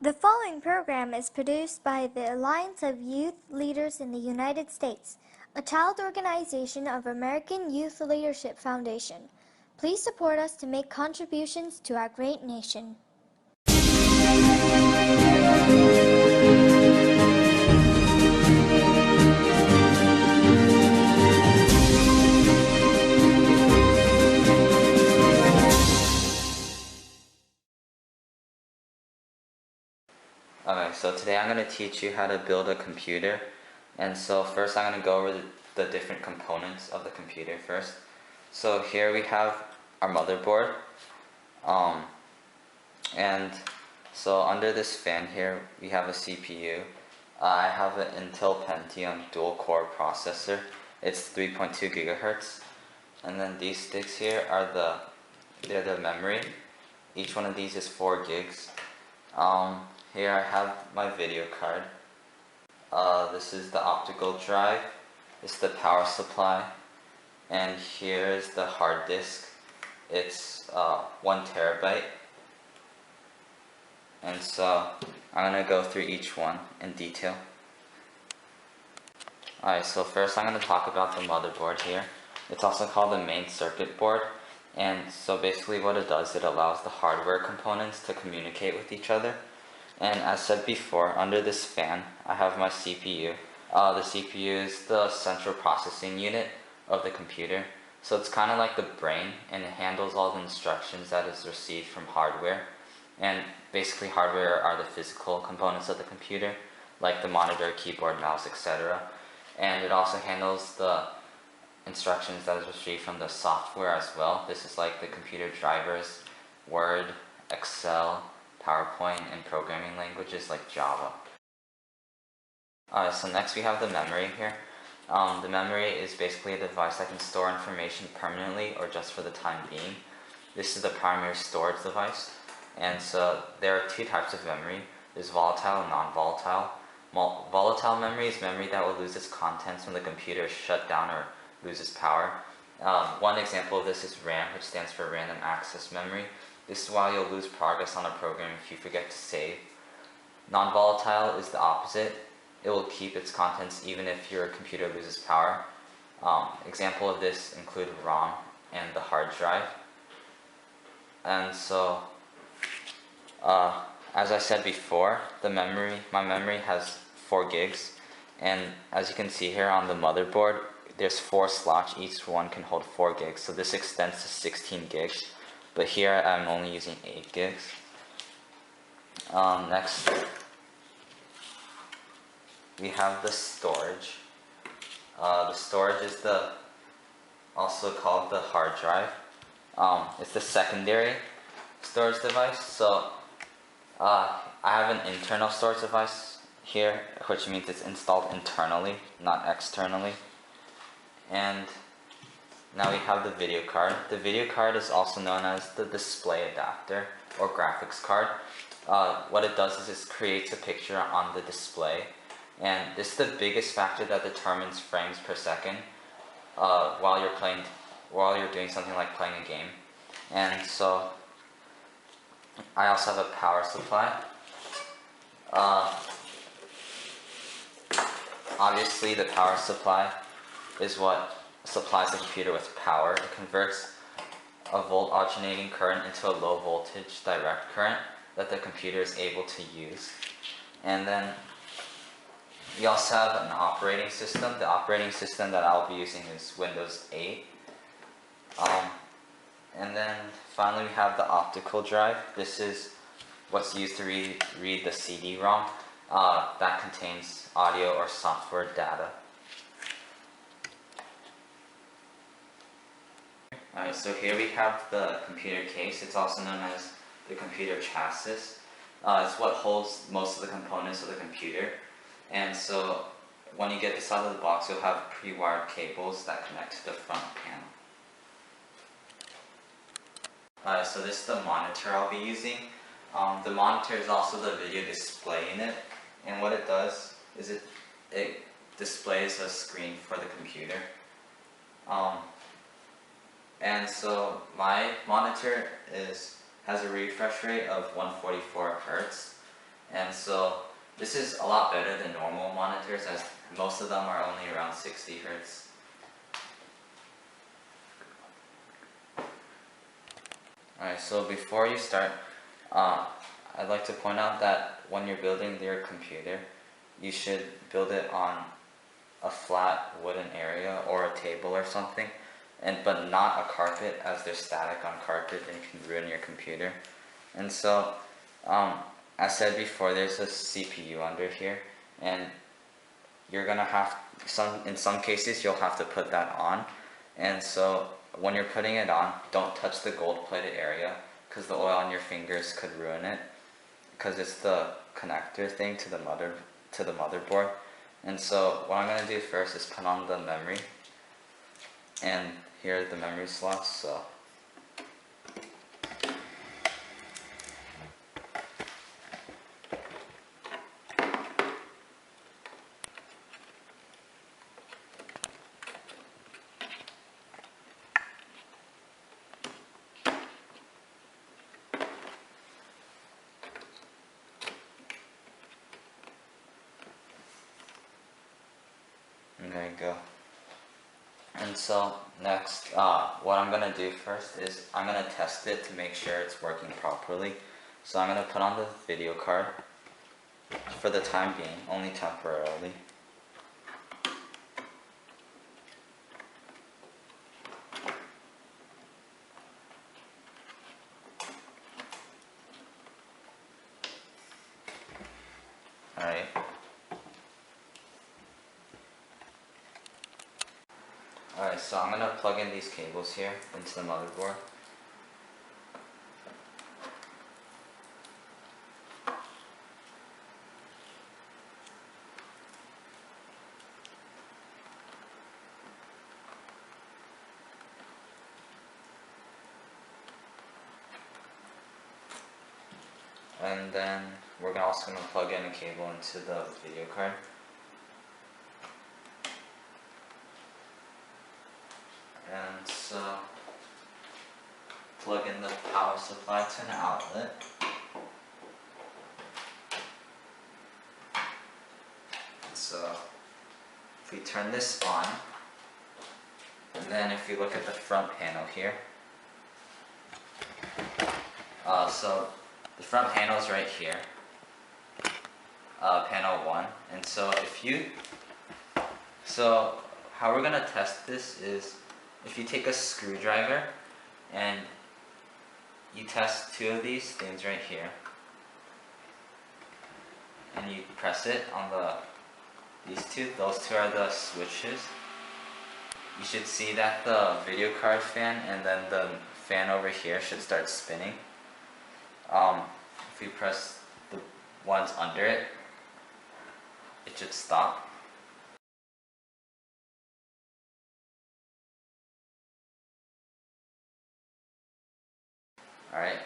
The following program is produced by the Alliance of Youth Leaders in the United States, a child organization of American Youth Leadership Foundation. Please support us to make contributions to our great nation. Okay, so today I'm going to teach you how to build a computer. And so first I'm going to go over the different components of the computer first. So here we have our motherboard. And so under this fan here we have a CPU. I have an Intel Pentium dual core processor. It's 3.2 gigahertz. And then these sticks here are they're the memory. Each one of these is 4 gigs. Here I have my video card. This is the optical drive. It's the power supply. And here is the hard disk. It's 1 terabyte. And so I'm going to go through each one in detail. Alright, so first I'm going to talk about the motherboard here. It's also called the main circuit board. And so basically what it does, it allows the hardware components to communicate with each other. And as said before, under this fan, I have my CPU. The CPU is the central processing unit of the computer. So it's kind of like the brain, and it handles all the instructions that is received from hardware. And basically hardware are the physical components of the computer, like the monitor, keyboard, mouse, etc. And it also handles the instructions that is received from the software as well. This is like the computer drivers, Word, Excel, PowerPoint, and programming languages like Java. So next we have the memory here. The memory is basically a device that can store information permanently or just for the time being. This is the primary storage device. And so there are 2 types of memory. There's volatile and non-volatile. Volatile memory is memory that will lose its contents when the computer is shut down or loses power. One example of this is RAM, which stands for random access memory. This is why you'll lose progress on a program if you forget to save. Non-volatile is the opposite. It will keep its contents even if your computer loses power. Example of this include ROM and the hard drive. And so, as I said before, my memory has 4 gigs. And as you can see here on the motherboard, there's 4 slots. Each one can hold 4 gigs. So this extends to 16 gigs. But here I'm only using 8 gigs. Next, we have the storage. The storage is also called the hard drive. It's the secondary storage device. So I have an internal storage device here, which means it's installed internally, not externally. And now we have the video card. The video card is also known as the display adapter or graphics card. What it does is it creates a picture on the display, and this is the biggest factor that determines frames per second while you're doing something like playing a game. And so I also have a power supply. Obviously the power supply is what supplies the computer with power. It converts a volt alternating current into a low voltage direct current that the computer is able to use. And then we also have an operating system. The operating system that I'll be using is Windows 8. And then finally we have the optical drive. This is what's used to read the CD-ROM that contains audio or software data. Alright, so here we have the computer case. It's also known as the computer chassis. It's what holds most of the components of the computer. And so when you get this out of the box, you'll have pre-wired cables that connect to the front panel. Alright, so this is the monitor I'll be using. The monitor is also the video display in it. And what it does is it displays a screen for the computer. And so my monitor has a refresh rate of 144 Hertz, This is a lot better than normal monitors, as most of them are only around 60 Hertz. Alright, so before you start, I'd like to point out that when you're building your computer, you should build it on a flat wooden area or a table or something, but not a carpet, as they're static on carpet and can ruin your computer. And so, as said before, there's a CPU under here, and you're gonna have in some cases you'll have to put that on. And so when you're putting it on, don't touch the gold-plated area, because the oil on your fingers could ruin it, because it's the connector thing to the motherboard. And so what I'm gonna do first is put on the memory, and here are the memory slots. So there you go. And so next, what I'm gonna do first is I'm gonna test it to make sure it's working properly. So I'm gonna put on the video card for the time being, only temporarily. Alright. Alright, so I'm gonna plug in these cables here into the motherboard. And then we're also going to plug in a cable into the video card. And so plug in the power supply to an outlet. So if we turn this on, and then if you look at the front panel here, so the front panel is right here, panel 1. And so how we're going to test this is if you take a screwdriver and you test 2 of these things right here, and you press it on these 2, those 2 are the switches. You should see that the video card fan and then the fan over here should start spinning. If you press the ones under it, it should stop. Alright,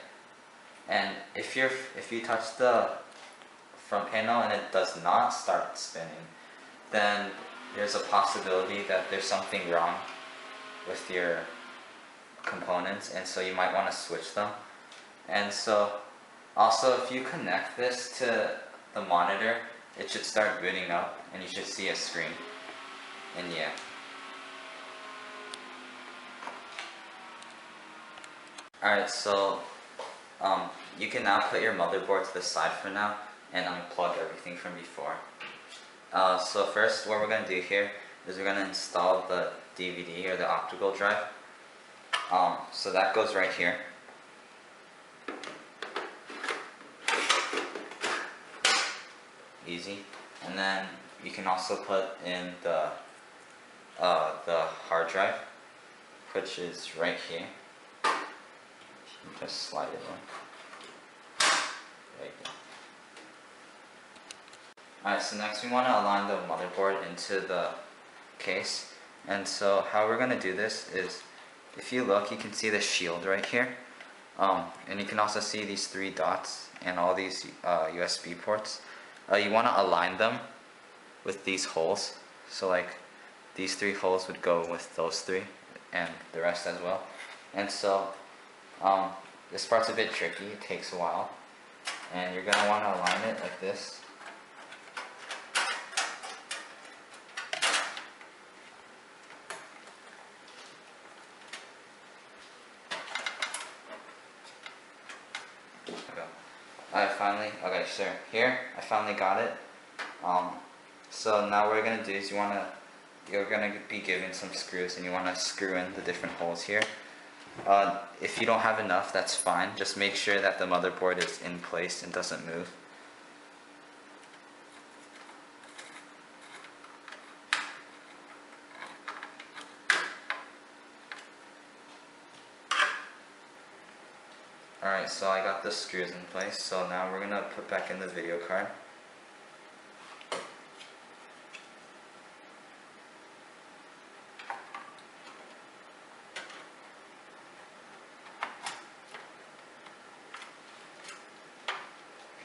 and if you touch the front panel and it does not start spinning, then there's a possibility that there's something wrong with your components, and so you might want to switch them. And so also, if you connect this to the monitor, it should start booting up and you should see a screen. And yeah. Alright, so you can now put your motherboard to the side for now and unplug everything from before. So first, what we're going to do here is we're going to install the DVD or the optical drive. So that goes right here. Easy. And then you can also put in the hard drive, which is right here. Just slide it in. There you go. Alright, so next we want to align the motherboard into the case. And so how we're going to do this is, if you look, you can see the shield right here. And you can also see these 3 dots and all these USB ports. You want to align them with these holes. So like these 3 holes would go with those 3 and the rest as well. And so this part's a bit tricky, it takes a while. And you're going to want to align it like this. okay, sure. Here, I finally got it. So now what we're gonna do is you're gonna be given some screws and you wanna screw in the different holes here. If you don't have enough, that's fine. Just make sure that the motherboard is in place and doesn't move. Alright, so I got the screws in place, so now we're gonna put back in the video card.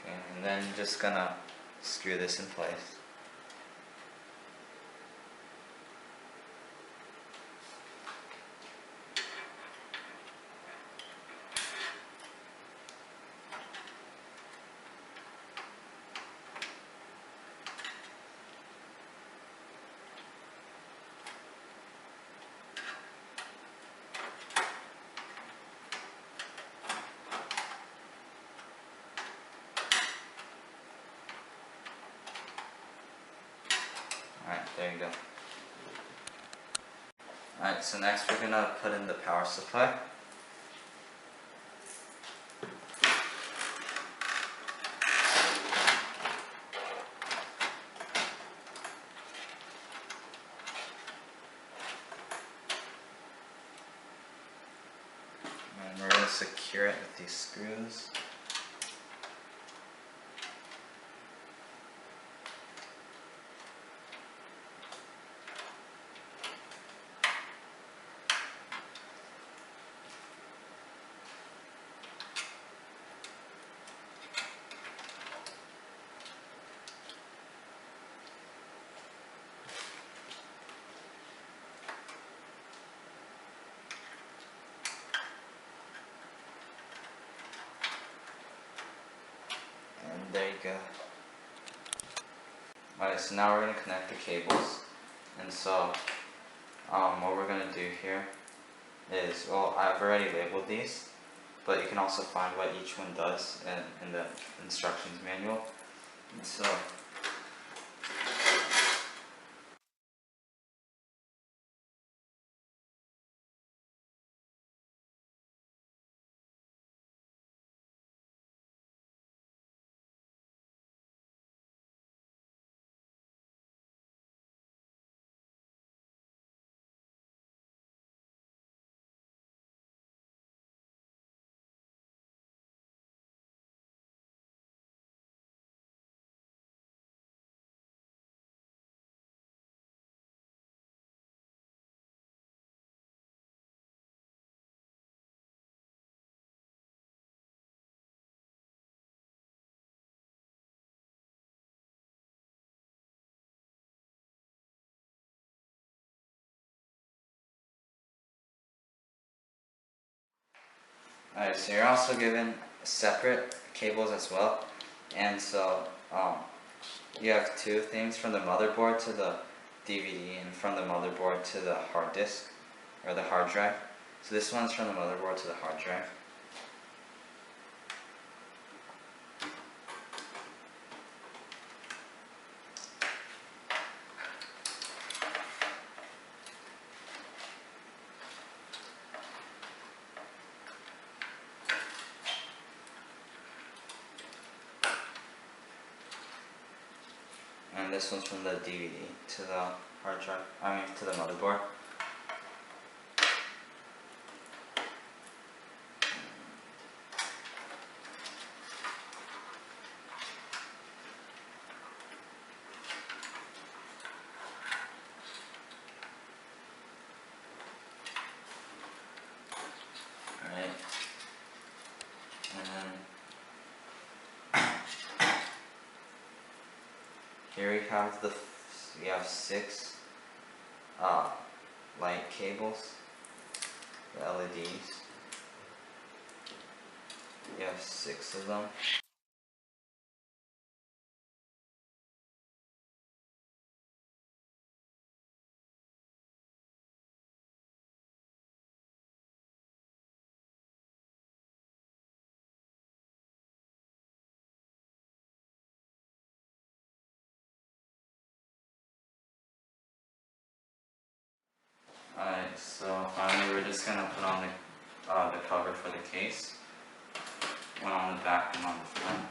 Okay, and then just gonna screw this in place. Alright, there you go. Alright, so next we're gonna put in the power supply. And we're gonna secure it with these screws. And there you go. Alright, so now we're going to connect the cables. And so, what we're going to do here is, well, I've already labeled these, but you can also find what each one does in the instructions manual. And so, alright, so you're also given separate cables as well. And so, you have two things from the motherboard to the DVD and from the motherboard to the hard disk or the hard drive. So this one's from the motherboard to the hard drive. And this one's from the DVD to the hard drive, to the motherboard. Alright. And then here we have 6 light cables, the LEDs. You have 6 of them. Alright, so finally we're just gonna put on the cover for the case. One on the back and on the front.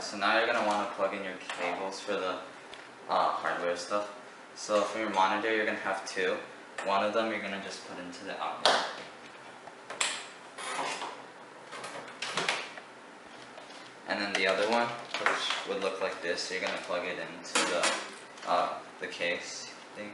So now you're going to want to plug in your cables for the hardware stuff. So for your monitor, you're going to have two. One of them you're going to just put into the outlet. And then the other one, which would look like this, you're going to plug it into the case thing.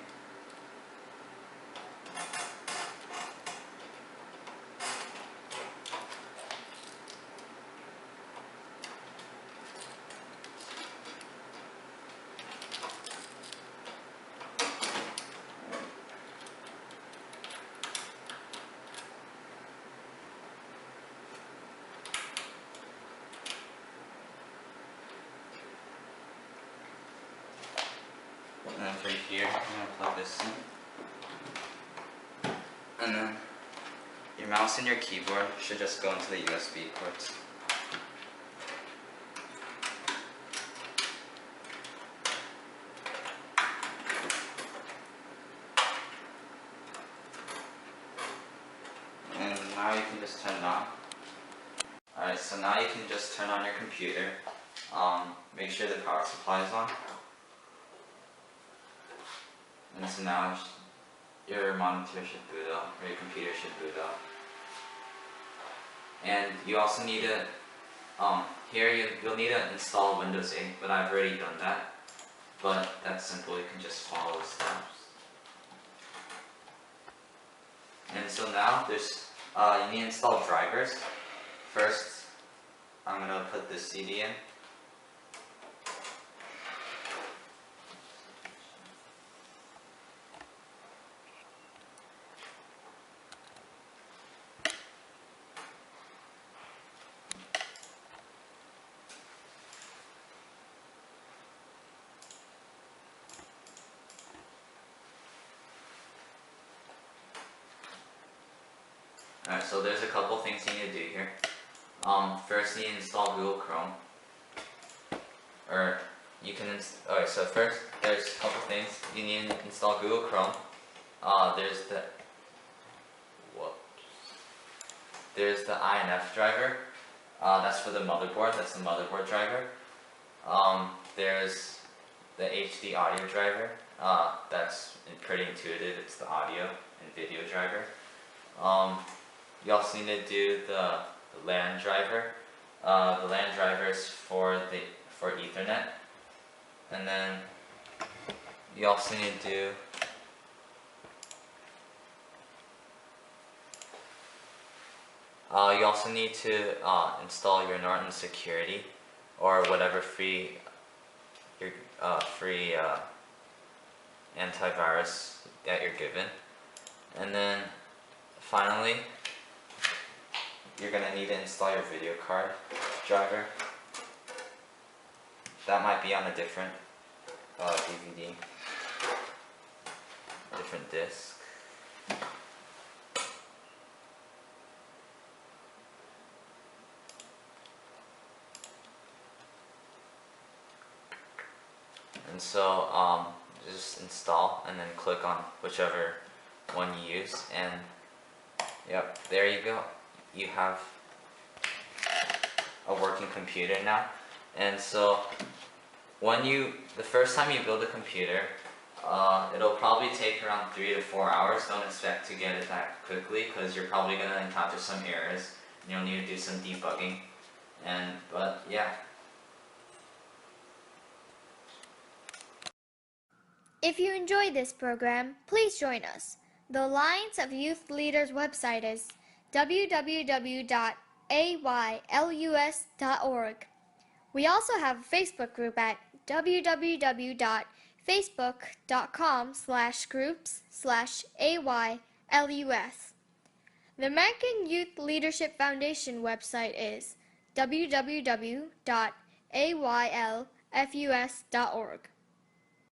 And then for here, I'm going to plug this in. And then your mouse and your keyboard should just go into the USB ports. And now you can just turn it on. Alright, so now you can just turn on your computer. Make sure the power supply is on. And so now your monitor should boot up, or your computer should boot up. And you also need to, you'll need to install Windows 8, but I've already done that. But that's simple, you can just follow the steps. And so now you need to install drivers. First, I'm going to put this CD in. Alright, so there's a couple things you need to do here. First you need to install Google Chrome. Alright, so first there's a couple things. You need to install Google Chrome. There's the INF driver. That's for the motherboard, that's the motherboard driver. There's the HD audio driver. That's pretty intuitive, it's the audio and video driver. You also need to do the LAN driver. The LAN driver is for Ethernet. And then you also need to do install your Norton Security or whatever free antivirus that you're given. And then finally, you're going to need to install your video card driver. That might be on a different DVD, different disc. And so just install and then click on whichever one you use, and yep, there you go. You have a working computer now. And so the first time you build a computer, it'll probably take around 3 to 4 hours. Don't expect to get it that quickly because you're probably going to encounter some errors. And you'll need to do some debugging. But yeah. If you enjoyed this program, please join us. The Alliance of Youth Leaders website is www.aylus.org. We also have a Facebook group at www.facebook.com/groups/AYLUS. The American Youth Leadership Foundation website is www.aylfus.org.